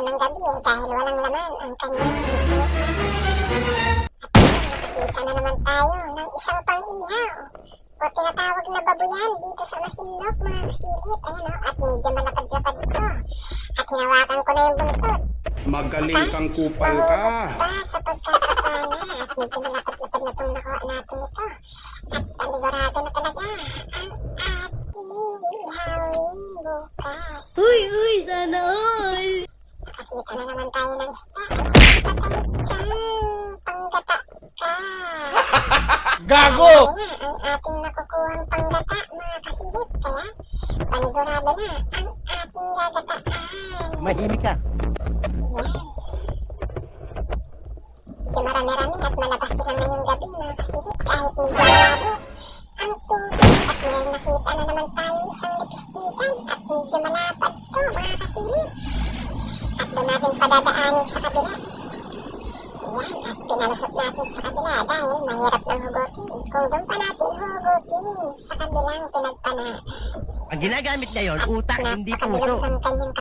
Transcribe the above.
ng gabi dahil walang laman ang kanyang bituka. At nakakita na naman tayo ng isang pang-ihaw o tinatawag na babuyan dito sa Masinloc mga kasilip. Ayan o, at medyo malapad-lapad to. At hinawakan ko na yung buntot. Magaling kang kupal ka. Pa sa pagkakapana at medyo malapad-lapad na itong nakuha natin ito. At panigurado na talaga ang ating ihawin bukas. Uy, sana all! Nakakita na naman tayo ng isda. Patay kang panggata ka. Gago! Kaya na ang ating nakukuhang panggata mga kasilip. Kaya panigurado na ang ating gagataan. Mahimik ka. Yan. Medyo marami-rami at malabas sila ngayong gabi mga kasilip kahit medyo malabo ang tubig at may nakita na naman tayo isang lipistikan at medyo malapad to mga kasilip. At doon natin padadaanin sa kabila. Yan, at pinalusot natin sa kabila dahil mahirap nang hugutin. Kung doon pa natin hugutin sa kabilang pinagpanaan. Ang ginagamit niya yon, utak, hindi Napakabilog puso. ng kanyang